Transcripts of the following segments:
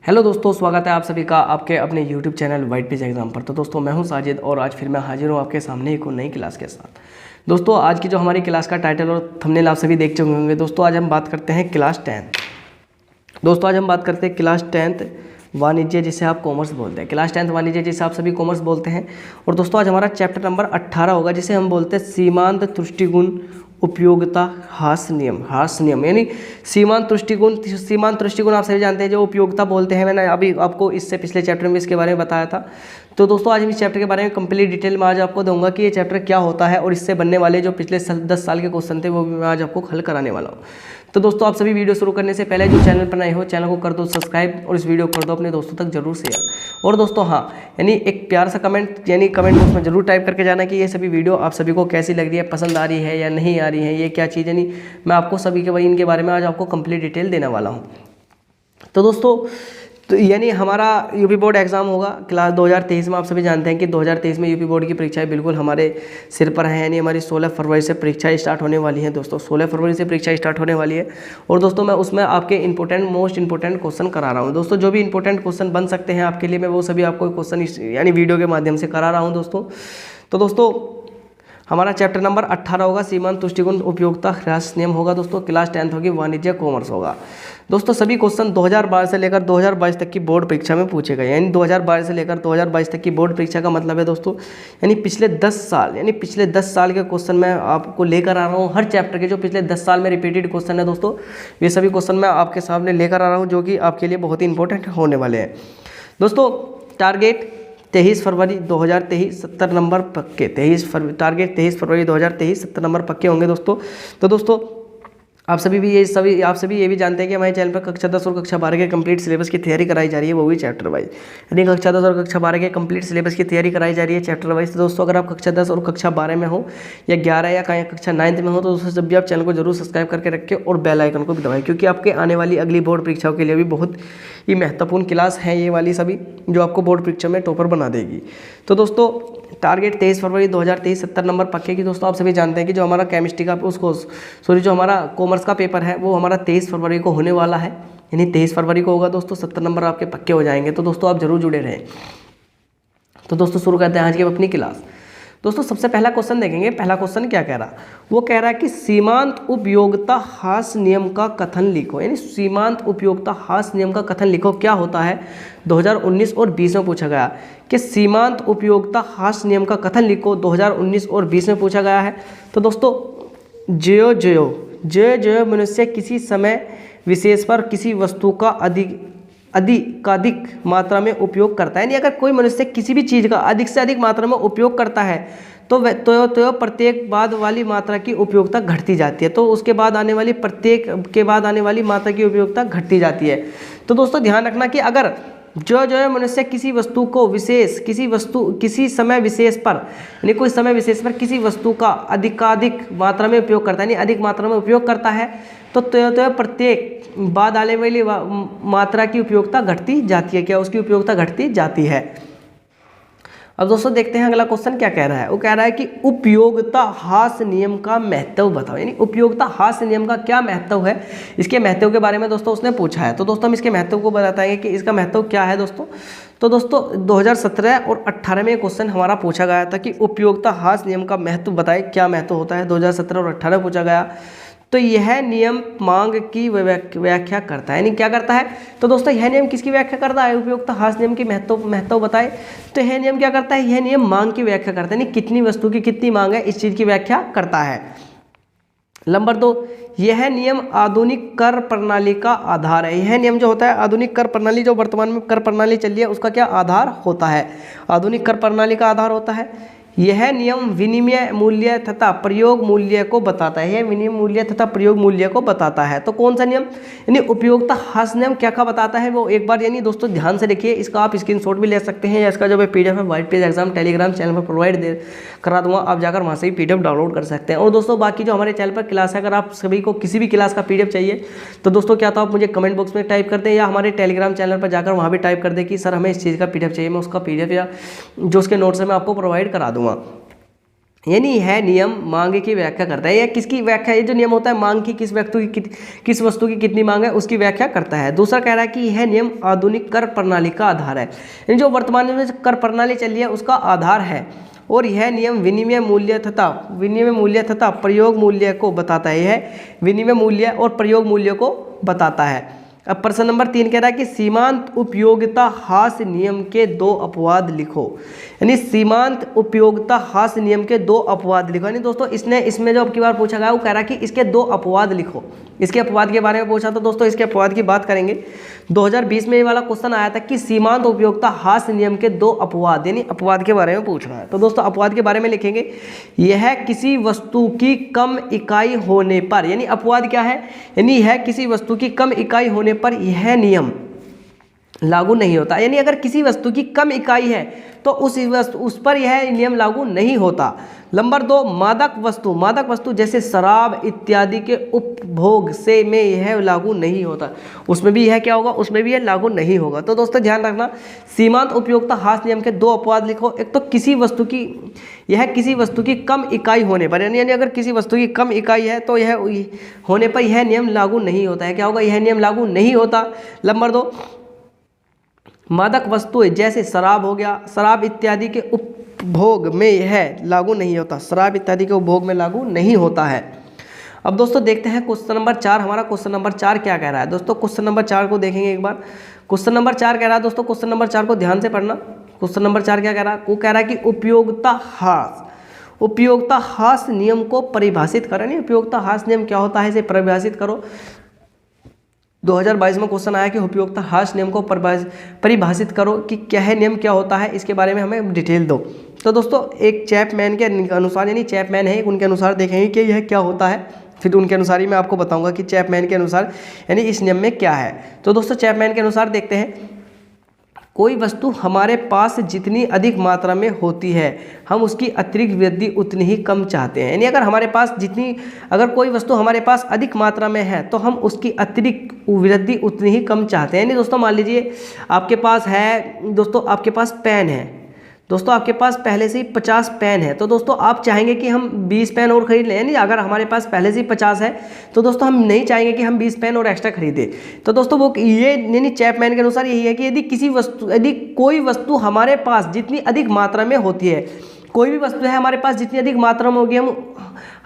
Hello दोस्तों, स्वागत है आप सभी का आपके अपने YouTube channel white page exam पर। तो दोस्तों मैं हूं साजिद और आज फिर मैं हाजिर हूं आपके सामने एक और नई क्लास के साथ। दोस्तों आज की जो हमारी क्लास का टाइटल और थंबनेल आप सभी देख चुके होंगे। दोस्तों आज हम बात करते हैं क्लास 10th। दोस्तों आज हम बात करते हैं क्लास 10th वाणिज्य, जिसे आप कॉमर्स बोलते हैं। क्लास 10th वाणिज्य जिसे आप सभी कॉमर्स बोलते हैं। और दोस्तों आज हमारा चैप्टर नंबर 18 होगा, जिसे हम बोलते हैं सीमांत तुष्टिगुण उपयोगिता हास्य नियम यानी सीमांत दृष्टिकोण आप सभी जानते हैं जो उपयोगिता बोलते हैं। मैंने अभी आपको इससे पिछले चैप्टर में इसके बारे में बताया था। तो दोस्तों आज हम इस चैप्टर के बारे में कंप्लीट डिटेल में आज आपको दूंगा कि ये चैप्टर क्या होता है और इससे बनने वाले जो पिछले 10 साल के क्वेश्चन थे वो भी मैं आज आपको हल कराने वाला हूँ। तो दोस्तों आप सभी वीडियो शुरू करने से पहले जो चैनल पर नए हो चैनल को कर दो सब्सक्राइब और इस वीडियो को कर दो अपने दोस्तों तक जरूर शेयर। और दोस्तों हाँ, यानी एक प्यार सा कमेंट यानी कमेंट बॉक्स में जरूर टाइप करके जाना कि ये सभी वीडियो आप सभी को कैसी लग रही है, पसंद आ रही है या नहीं आ रही है, ये क्या चीज़, यानी मैं आपको सभी के इनके बारे में आज आपको कंप्लीट डिटेल देने वाला हूँ। तो दोस्तों तो यानी हमारा यूपी बोर्ड एग्ज़ाम होगा क्लास 2023 में। आप सभी जानते हैं कि 2023 में यूपी बोर्ड की परीक्षाएं बिल्कुल हमारे सिर पर हैं, यानी हमारी 16 फरवरी से परीक्षाएं स्टार्ट होने वाली हैं। दोस्तों 16 फरवरी से परीक्षा स्टार्ट होने वाली है और दोस्तों मैं उसमें आपके मोस्ट इंपॉर्टेंट क्वेश्चन करा रहा हूँ। दोस्तों जो भी इंपॉर्टेंट क्वेश्चन बन सकते हैं आपके लिए, मैं वो सभी आपको क्वेश्चन यानी वीडियो के माध्यम से करा रहा हूँ दोस्तों। तो दोस्तों हमारा चैप्टर नंबर 18 होगा, सीमांत तुष्टिगुण उपयोगिता ह्रास नियम होगा। दोस्तों क्लास 10th होगी, वाणिज्य कॉमर्स होगा। दोस्तों सभी क्वेश्चन 2012 से लेकर 2022 तक की बोर्ड परीक्षा में पूछे गए, यानी 2012 से लेकर 2022 तक की बोर्ड परीक्षा का मतलब है दोस्तों यानी पिछले 10 साल के क्वेश्चन मैं आपको लेकर आ रहा हूँ। हर चैप्टर के जो पिछले 10 साल में रिपीटेड क्वेश्चन है दोस्तों, ये सभी क्वेश्चन मैं आपके सामने लेकर आ रहा हूँ, जो कि आपके लिए बहुत ही इंपॉर्टेंट होने वाले हैं। दोस्तों टारगेट 23 फरवरी 2023 70 नंबर पक्के। टारगेट 23 फरवरी 2023 70 नंबर पक्के होंगे दोस्तों। तो दोस्तों आप सभी ये भी जानते हैं कि हमारे चैनल पर कक्षा 10 और कक्षा 12 के कंप्लीट सिलेबस की तैयारी कराई जा रही है, वो भी चैप्टर वाइज। यानी कक्षा 10 और कक्षा 12 के कंप्लीट सिलेबस की तैयारी कराई जा रही है चैप्टर वाइज। तो दोस्तों अगर आप कक्षा 10 और कक्षा 12 में हो या 11 या कक्षा 9th में हो तो दोस्तों जब भी आप चैनल को जरूर सब्सक्राइब करके रखें और बेल आइकन को भी दबाएं, क्योंकि आपके आने वाली अगली बोर्ड परीक्षाओं के लिए भी बहुत ही महत्वपूर्ण क्लास है ये वाली सभी, जो आपको बोर्ड परीक्षा में टॉपर बना देगी। तो दोस्तों टारगेट 23 फरवरी 2023 70 नंबर पक्के की। दोस्तों आप सभी जानते हैं कि जो हमारा केमिस्ट्री का जो हमारा कॉमर्स का पेपर है वो हमारा 23 फरवरी को होने वाला है, यानी 23 फरवरी को होगा दोस्तों। 70 नंबर आपके पक्के हो जाएंगे, तो दोस्तों आप जरूर जुड़े रहें। तो दोस्तों शुरू करते हैं आज की अपनी क्लास। दोस्तों सबसे पहला क्वेश्चन देखेंगे। पहला क्वेश्चन क्या कह रहा, वो कह रहा है कि सीमांत उपयोगिता हास्य नियम का कथन लिखो, यानी सीमांत उपयोगिता हास्य नियम का कथन लिखो। क्या होता है 2019 और 20 में पूछा गया कि सीमांत उपयोगिता हास्य नियम का कथन लिखो, 2019 और 20 में पूछा गया है। तो दोस्तों जो मनुष्य किसी समय विशेष पर किसी वस्तु का अधिकाधिक मात्रा में उपयोग करता है, यानी अगर कोई मनुष्य किसी भी चीज़ का अधिक से अधिक मात्रा में उपयोग करता है तो प्रत्येक बाद वाली मात्रा की उपयोगिता घटती जाती है। तो उसके बाद आने वाली मात्रा की उपयोगिता घटती जाती है। तो दोस्तों ध्यान रखना कि अगर जो मनुष्य किसी वस्तु को किसी समय विशेष पर यानी कोई समय विशेष पर किसी वस्तु का अधिकाधिक मात्रा में उपयोग करता है, यानी अधिक मात्रा में उपयोग करता है, तो प्रत्येक बाद आने वाली मात्रा की उपयोगिता घटती जाती है। क्या उसकी उपयोगिता घटती जाती है। अब दोस्तों देखते हैं अगला क्वेश्चन क्या कह रहा है। वो कह रहा है कि उपयोगिता हास्य नियम का महत्व बताओ, यानी उपयोगिता हास्य नियम का क्या महत्व है, इसके महत्व के बारे में दोस्तों उसने पूछा है। तो दोस्तों हम इसके महत्व को बताएंगे कि इसका महत्व क्या है दोस्तों। तो दोस्तों 2017 और 18 में क्वेश्चन हमारा पूछा गया था कि उपयोगिता हास्य नियम का महत्व बताए, क्या महत्व होता है। 2017 और 18 पूछा गया। तो यह नियम मांग की व्याख्या करता है, यानी क्या करता है। तो दोस्तों यह नियम किसकी व्याख्या करता है, उपयोगिता हास्य नियम की महत्व बताए। तो यह नियम क्या करता है, यह नियम मांग की व्याख्या करता है, यानी कितनी वस्तु की कितनी मांग है इस चीज़ की व्याख्या करता है। नंबर 2, यह नियम आधुनिक कर प्रणाली का आधार है। यह नियम जो होता है आधुनिक कर प्रणाली, जो वर्तमान में कर प्रणाली चल रही है उसका क्या आधार होता है, आधुनिक कर प्रणाली का आधार होता है। यह नियम विनिमय मूल्य तथा प्रयोग मूल्य को बताता है, यह विनिमय मूल्य तथा प्रयोग मूल्य को बताता है। तो कौन सा नियम, यानी उपयोगिता हास्य नियम क्या बताता है वो एक बार यानी दोस्तों ध्यान से देखिए। इसका आप स्क्रीनशॉट भी ले सकते हैं या इसका जो पीडीएफ है white page exam Telegram channel पर प्रोवाइड करा दूंगा, आप जाकर वहाँ से भी पीडीएफ डाउनलोड कर सकते हैं। और दोस्तों बाकी जो हमारे चैनल पर क्लास है, अगर आप सभी को किसी भी क्लास का पीडीएफ चाहिए तो दोस्तों क्या तो आप मुझे कमेंट बॉक्स में टाइप कर दें या हमारे टेलीग्राम चैनल पर जाकर वहाँ भी टाइप कर दें कि सर हमें इस चीज़ का पीडीएफ चाहिए, मैं उसका पीडीएफ या जो उसके नोट्स है मैं आपको प्रोवाइड करा दूँगा। यानी यह नियम मांग की व्याख्या करता है। या किसकी व्याख्या, ये जो नियम होता है मांग की, किस वस्तु की कितनी मांग है उसकी व्याख्या करता है। दूसरा कह रहा है कि यह नियम आधुनिक कर प्रणाली का आधार है, यानी जो वर्तमान में कर प्रणाली चली है उसका आधार है। और यह नियम विनिमय मूल्य तथा प्रयोग मूल्य को बताता है। यह विनिमय मूल्य और प्रयोग मूल्य को बताता है। अब प्रश्न नंबर 3 कह रहा है कि सीमांत उपयोगिता हास्य नियम के 2 अपवाद लिखो। यानी सीमांत उपयोगिता हास्य नियम के 2 अपवाद लिखो। यानी दोस्तों इसमें जो अब की बार पूछा गया वो कह रहा है कि इसके 2 अपवाद लिखो। इसके अपवाद के बारे में पूछा, तो दोस्तों इसके अपवाद की बात करेंगे। 2020 में ये वाला क्वेश्चन आया था कि सीमांत उपयोगिता हास्य नियम के 2 अपवाद, यानी अपवाद के बारे में पूछ रहा है। तो दोस्तों अपवाद के बारे में लिखेंगे, यह किसी वस्तु की कम इकाई होने पर, यानी अपवाद क्या है, यानी यह किसी वस्तु की कम इकाई होने पर यह नियम लागू नहीं होता। यानी अगर किसी वस्तु की कम इकाई है तो उस पर यह नियम लागू नहीं होता। नंबर 2, मादक वस्तु जैसे शराब इत्यादि के उपभोग से में यह लागू नहीं होता। उसमें भी यह क्या होगा, उसमें भी यह लागू नहीं होगा। तो दोस्तों ध्यान रखना, सीमांत उपयोगिता हास्य नियम के 2 अपवाद लिखो। एक तो यह किसी वस्तु की कम इकाई होने पर, यानी अगर किसी वस्तु की कम इकाई है तो यह होने पर यह नियम लागू नहीं होता है। क्या होगा, यह नियम लागू नहीं होता। नंबर 2, मादक वस्तुएं जैसे शराब हो गया, शराब इत्यादि के उपभोग में यह लागू नहीं होता, शराब इत्यादि के उपभोग में लागू नहीं होता है। अब दोस्तों देखते हैं क्वेश्चन नंबर 4। हमारा क्वेश्चन नंबर 4 क्या कह रहा है। दोस्तों क्वेश्चन नंबर 4 को देखेंगे एक बार। क्वेश्चन नंबर 4 कह रहा है, दोस्तों क्वेश्चन नंबर 4 को ध्यान से पढ़ना। क्वेश्चन नंबर 4 क्या कह रहा है, वो कह रहा है कि उपयोगिता हास्य नियम को परिभाषित करें। नहीं, उपयोगिता हास्य नियम क्या होता है, इसे परिभाषित करो। 2022 में क्वेश्चन आया कि उपयोगिता हास्य नियम को परिभाषित करो कि क्या है, नियम क्या होता है, इसके बारे में हमें डिटेल दो। तो दोस्तों एक चैपमैन के अनुसार, यानी चैपमैन है उनके अनुसार देखेंगे कि यह क्या होता है, फिर उनके अनुसार ही मैं आपको बताऊंगा कि चैपमैन के अनुसार यानी इस नियम में क्या है। तो दोस्तों चैपमैन के अनुसार देखते हैं, कोई वस्तु हमारे पास जितनी अधिक मात्रा में होती है हम उसकी अतिरिक्त वृद्धि उतनी ही कम चाहते हैं। यानी अगर कोई वस्तु हमारे पास अधिक मात्रा में है तो हम उसकी अतिरिक्त वृद्धि उतनी ही कम चाहते हैं। यानी दोस्तों मान लीजिए आपके पास है, दोस्तों आपके पास पेन है, दोस्तों आपके पास पहले से ही 50 पेन है, तो दोस्तों आप चाहेंगे कि हम 20 पेन और खरीद लें। यानी अगर हमारे पास पहले से ही 50 है तो दोस्तों हम नहीं चाहेंगे कि हम 20 पेन और एक्स्ट्रा खरीदें। तो दोस्तों वो ये यानी चैपमैन के अनुसार यही है कि यदि कोई वस्तु हमारे पास जितनी अधिक मात्रा में होती है, कोई भी वस्तु है हमारे पास जितनी अधिक मात्रा में होगी,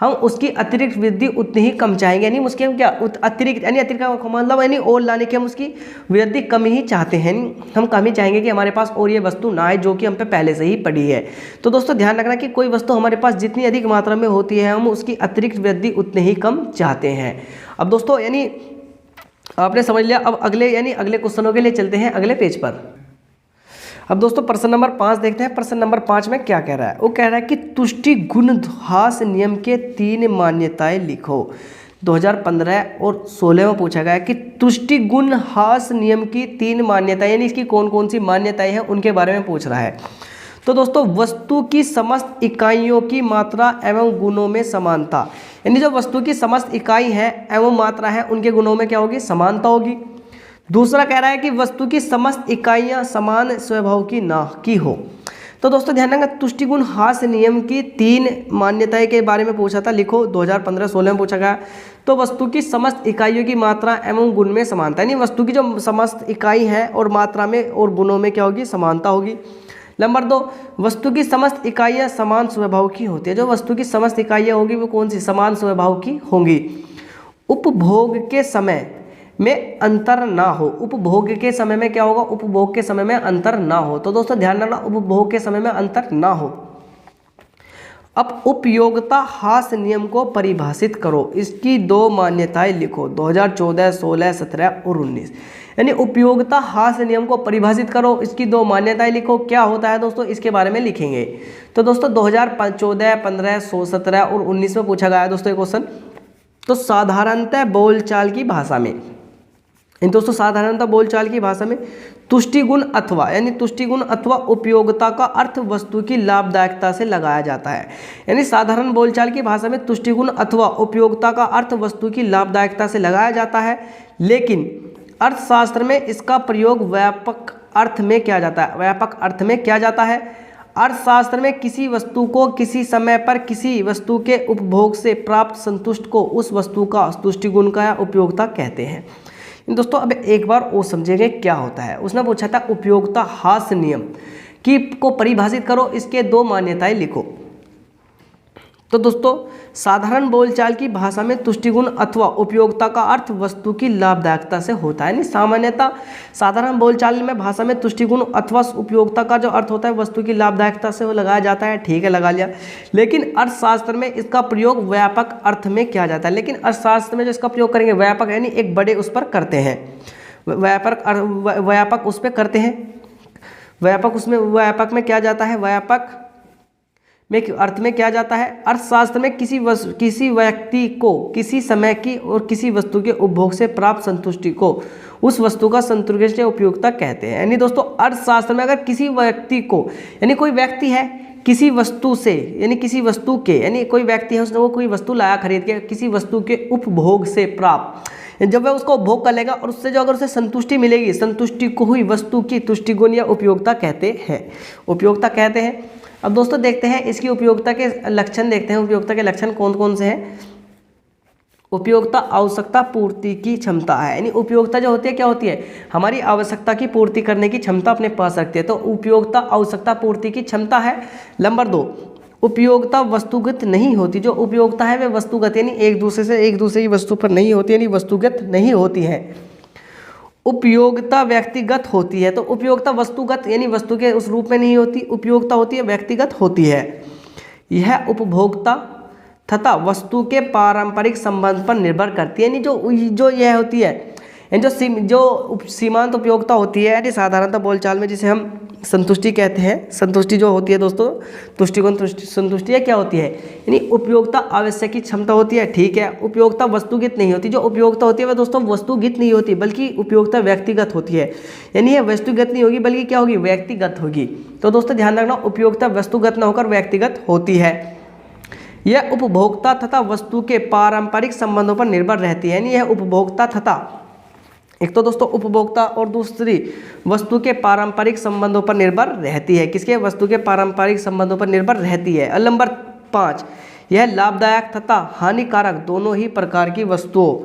हम उसकी अतिरिक्त वृद्धि उतनी ही कम चाहेंगे। यानी उसके हम क्या अतिरिक्त का मतलब यानी और लाने की हम उसकी वृद्धि कम ही चाहते हैं। हम कम ही चाहेंगे कि हमारे पास और ये वस्तु ना आए जो कि हम पे पहले से ही पड़ी है। तो दोस्तों ध्यान रखना कि कोई वस्तु हमारे पास जितनी अधिक मात्रा में होती है हम उसकी अतिरिक्त वृद्धि उतनी ही कम चाहते हैं। अब दोस्तों यानी आपने समझ लिया। अब अगले क्वेश्चनों के लिए चलते हैं अगले पेज पर। अब दोस्तों प्रश्न नंबर 5 देखते हैं। प्रश्न नंबर 5 में क्या कह रहा है, वो कह रहा है कि तुष्टि गुण हास्य नियम के 3 मान्यताएं लिखो। 2015 और 16 में पूछा गया है कि तुष्टि गुण हास्य नियम की 3 मान्यताएं, यानी इसकी कौन कौन सी मान्यताएं हैं उनके बारे में पूछ रहा है। तो दोस्तों वस्तु की समस्त इकाइयों की मात्रा एवं गुणों में समानता, यानी जो वस्तु की समस्त इकाई है एवं मात्रा है उनके गुणों में क्या होगी, समानता होगी। दूसरा कह रहा है कि वस्तु की समस्त इकाइयां समान स्वभाव की ना की हो। तो दोस्तों ध्यान रखना, तुष्टि गुण हास्य नियम की 3 मान्यताएं के बारे में पूछा था, लिखो 2015-16 में पूछा गया। तो वस्तु की समस्त इकाइयों की मात्रा एवं गुण में समानता, यानी वस्तु की जो समस्त इकाई है और मात्रा में और गुणों में क्या होगी, समानता होगी। नंबर 2, वस्तु की समस्त इकाइयां समान स्वभाव की होती है। जो वस्तु की समस्त इकाइयां होगी वो कौन सी, समान स्वभाव की होंगी। उपभोग के समय में अंतर ना हो, उपभोग के समय में क्या होगा, उपभोग के समय में अंतर ना हो। तो दोस्तों ध्यान रखना, उपभोग के समय में अंतर ना हो। अब उपयोगिता हास्य नियम को परिभाषित करो, इसकी 2 मान्यताएं लिखो। 2014, 16, 17 और 19, यानी उपयोगिता हास्य नियम को परिभाषित करो, इसकी 2 मान्यताएं लिखो। क्या होता है दोस्तों, इसके बारे में लिखेंगे। तो दोस्तों 2014, 15, 17 और 19 में पूछा गया है दोस्तों ये क्वेश्चन। तो साधारणतः बोलचाल की भाषा में, दोस्तों साधारणतः बोलचाल की भाषा में तुष्टि गुण अथवा उपयोगिता का अर्थ वस्तु की लाभदायकता से लगाया जाता है। यानी साधारण बोलचाल की भाषा में तुष्टि गुण अथवा उपयोगिता का अर्थ वस्तु की लाभदायकता से लगाया जाता है, लेकिन अर्थशास्त्र में इसका प्रयोग व्यापक अर्थ में किया जाता है। अर्थशास्त्र में किसी वस्तु को किसी समय पर किसी वस्तु के उपभोग से प्राप्त संतुष्ट को उस वस्तु का तुष्टिगुण का या उपयोगिता कहते हैं। दोस्तों अब एक बार वो समझेंगे क्या होता है। उसने पूछा था उपयोगिता हास्य नियम की को परिभाषित करो, इसके 2 मान्यताएं लिखो। तो दोस्तों साधारण बोलचाल की भाषा में तुष्टिगुण अथवा उपयोगिता का अर्थ वस्तु की लाभदायकता से होता है। यानी सामान्यतः साधारण बोलचाल में भाषा में तुष्टिगुण अथवा उपयोगिता का जो अर्थ होता है वस्तु की लाभदायकता से वो लगाया जाता है, ठीक है, लगा लिया। लेकिन अर्थशास्त्र में इसका प्रयोग व्यापक अर्थ में किया जाता है। लेकिन अर्थशास्त्र में जो इसका प्रयोग करेंगे व्यापक यानी एक बड़े उस पर करते हैं, व्यापक उस पर करते हैं, व्यापक में क्या जाता है, व्यापक में अर्थ में क्या जाता है। अर्थशास्त्र में किसी व्यक्ति को किसी समय की और किसी वस्तु के उपभोग से प्राप्त संतुष्टि को उस वस्तु का संतुष्ट या उपयोगिता कहते हैं। यानी दोस्तों अर्थशास्त्र में अगर किसी व्यक्ति को यानी कोई व्यक्ति है किसी वस्तु से यानी किसी वस्तु के यानी कोई व्यक्ति है उसने वो कोई वस्तु लाया खरीद के किसी वस्तु के उपभोग से प्राप्त, जब वह उसको उपभोग कर लेगा और उससे जो अगर उसे संतुष्टि मिलेगी, संतुष्टि को हुई वस्तु की तुष्टिगुण या उपयोगिता कहते हैं, उपयोगिता कहते हैं। अब दोस्तों देखते हैं इसकी उपयोगिता के लक्षण, देखते हैं उपयोगिता के लक्षण कौन कौन से हैं। उपयोगिता आवश्यकता पूर्ति की क्षमता है। यानी उपयोगिता जो होती है क्या होती है, हमारी आवश्यकता की पूर्ति करने की क्षमता अपने पास रखती है, तो उपयोगिता आवश्यकता पूर्ति की क्षमता है। नंबर 2, उपयोगिता वस्तुगत नहीं होती। जो उपयोगिता है वह वस्तुगत यानी एक दूसरे की वस्तु पर नहीं होती, यानी वस्तुगत नहीं होती है। उपयोगिता व्यक्तिगत होती है। तो उपयोगिता वस्तुगत यानी वस्तु के उस रूप में नहीं होती, उपयोगिता होती है व्यक्तिगत होती है। यह उपभोक्ता तथा वस्तु के पारंपरिक संबंध पर निर्भर करती है। यानी जो यह होती है जो सीमांत उपयोगिता होती है, यानी साधारणतः बोलचाल में जिसे हम संतुष्टि कहते हैं, संतुष्टि जो होती है दोस्तों तुष्टिगुण संतुष्टि क्या होती है, यानी उपयोगिता आवश्यक की क्षमता होती है, ठीक है। उपयोगिता वस्तुगत नहीं होती। जो उपयोगिता होती है वह दोस्तों वस्तुगत नहीं होती बल्कि उपयोगिता व्यक्तिगत होती है। यानी यह वस्तुगत नहीं होगी बल्कि क्या होगी, व्यक्तिगत होगी। तो दोस्तों ध्यान रखना उपयोगिता वस्तुगत न होकर व्यक्तिगत होती है। यह उपभोक्ता तथा वस्तु के पारंपरिक संबंधों पर निर्भर रहती है। यानी यह उपभोक्ता तथा एक तो दोस्तों उपभोक्ता और दूसरी वस्तु के पारंपरिक संबंधों पर निर्भर रहती है। किसके, वस्तु के पारंपरिक संबंधों पर निर्भर रहती है। और नंबर 5, यह लाभदायक तथा हानिकारक दोनों ही प्रकार की वस्तुओं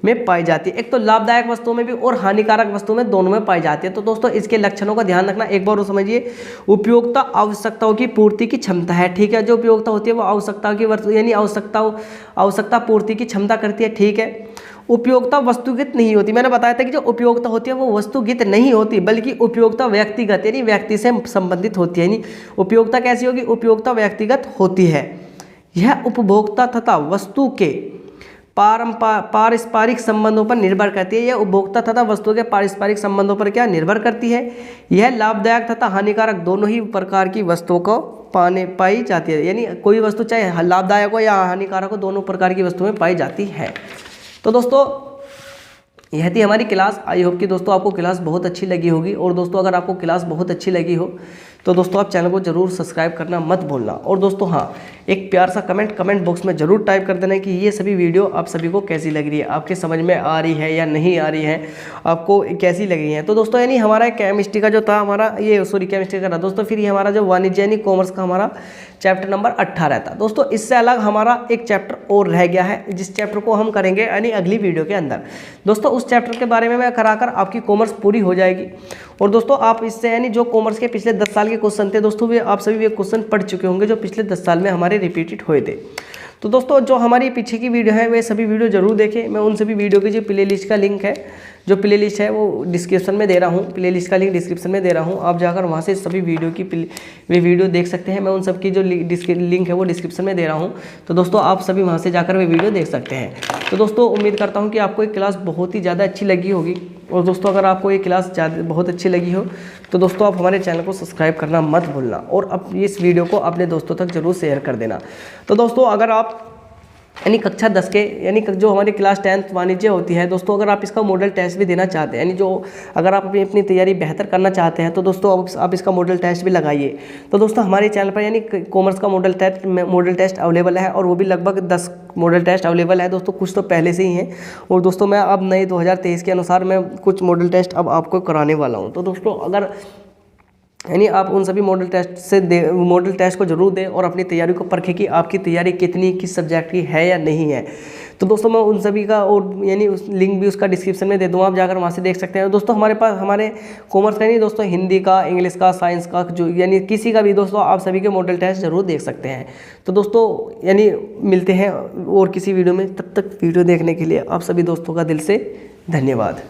में पाई जाती है। एक तो लाभदायक वस्तुओं में भी और हानिकारक वस्तुओं में दोनों में पाई जाती है। तो दोस्तों इसके लक्षणों का ध्यान रखना, एक बार वो समझिए। उपयोगिता आवश्यकताओं की पूर्ति की क्षमता है, ठीक है। जो उपयोगिता होती है वो आवश्यकताओं की यानी आवश्यकता पूर्ति की क्षमता करती है, ठीक है। उपयोगिता वस्तुगत नहीं होती। मैंने बताया था कि जो उपयोगिता होती है वो वस्तुगत नहीं होती बल्कि उपयोगिता व्यक्तिगत यानी व्यक्ति से संबंधित होती है। यानी उपयोगिता कैसी होगी, उपयोगिता व्यक्तिगत होती है। यह उपभोक्ता तथा वस्तु के पारस्परिक संबंधों पर निर्भर करती है। यह उपभोक्ता तथा वस्तु के पारस्परिक संबंधों पर क्या निर्भर करती है। यह लाभदायक तथा हानिकारक दोनों ही प्रकार की वस्तुओं को पाई जाती है। यानी कोई वस्तु चाहे लाभदायक हो या हानिकारक हो, दोनों प्रकार की वस्तुएं पाई जाती है। तो दोस्तों यह थी हमारी क्लास। आई होप कि दोस्तों आपको क्लास बहुत अच्छी लगी होगी। और दोस्तों अगर आपको क्लास बहुत अच्छी लगी हो तो दोस्तों आप चैनल को जरूर सब्सक्राइब करना मत भूलना। और दोस्तों हाँ, एक प्यार सा कमेंट बॉक्स में जरूर टाइप कर देना कि ये सभी वीडियो आप सभी को कैसी लग रही है, आपके समझ में आ रही है या नहीं आ रही है, आपको कैसी लग रही है। तो दोस्तों यानी हमारा केमिस्ट्री का जो था हमारा केमिस्ट्री का था दोस्तों, फिर ये हमारा जो वाणिज्य यानी कॉमर्स का हमारा चैप्टर नंबर 18 था दोस्तों। इससे अलग हमारा एक चैप्टर और रह गया है जिस चैप्टर को हम करेंगे यानी अगली वीडियो के अंदर। दोस्तों उस चैप्टर के बारे में मैं कराकर आपकी कॉमर्स पूरी हो जाएगी। और दोस्तों आप इससे यानी जो कॉमर्स के पिछले 10 साल के क्वेश्चन थे दोस्तों, वे आप सभी वे क्वेश्चन पढ़ चुके होंगे जो पिछले 10 साल में हमारे रिपीटेड हुए थे। तो दोस्तों जो हमारी पीछे की वीडियो है वे सभी वीडियो जरूर देखें। मैं उन सभी वीडियो की जो प्ले लिस्ट का लिंक है, जो प्ले लिस्ट है वो डिस्क्रिप्शन में दे रहा हूँ, प्ले लिस्ट का लिंक डिस्क्रिप्शन में दे रहा हूँ। आप जाकर वहाँ से सभी वीडियो की वे वीडियो देख सकते हैं। मैं उन सब की जो लिंक है वो डिस्क्रिप्शन में दे रहा हूँ। तो दोस्तों आप सभी वहाँ से जाकर वे वीडियो देख सकते हैं। तो दोस्तों उम्मीद करता हूँ कि आपको ये क्लास बहुत ही ज़्यादा अच्छी लगी होगी। और दोस्तों अगर आपको ये क्लास बहुत अच्छी लगी हो तो दोस्तों आप हमारे चैनल को सब्सक्राइब करना मत भूलना और अब इस वीडियो को अपने दोस्तों तक जरूर शेयर कर देना। तो दोस्तों अगर आप यानी कक्षा 10 के यानी जो हमारी क्लास 10th वाणिज्य होती है दोस्तों, अगर आप इसका मॉडल टेस्ट भी देना चाहते हैं, यानी जो अगर आप अपनी तैयारी बेहतर करना चाहते हैं तो दोस्तों आप इसका मॉडल टेस्ट भी लगाइए। तो दोस्तों हमारे चैनल पर यानी कॉमर्स का मॉडल टेस्ट अवेलेबल है और वो भी लगभग 10 मॉडल टेस्ट अवेलेबल है दोस्तों। कुछ तो पहले से ही हैं और दोस्तों मैं अब नए 2023 के अनुसार मैं कुछ मॉडल टेस्ट अब आपको कराने वाला हूँ। तो दोस्तों अगर यानी आप उन सभी मॉडल टेस्ट को जरूर दें और अपनी तैयारी को परखें कि आपकी तैयारी कितनी किस सब्जेक्ट की है या नहीं है। तो दोस्तों मैं उन सभी का और यानी उस लिंक भी उसका डिस्क्रिप्शन में दे दूँगा, आप जाकर वहाँ से देख सकते हैं। दोस्तों हमारे पास हमारे कॉमर्स का नहीं दोस्तों, हिंदी का, इंग्लिश का, साइंस का, जो यानी किसी का भी दोस्तों आप सभी के मॉडल टेस्ट जरूर देख सकते हैं। तो दोस्तों यानी मिलते हैं और किसी वीडियो में, तब तक वीडियो देखने के लिए आप सभी दोस्तों का दिल से धन्यवाद।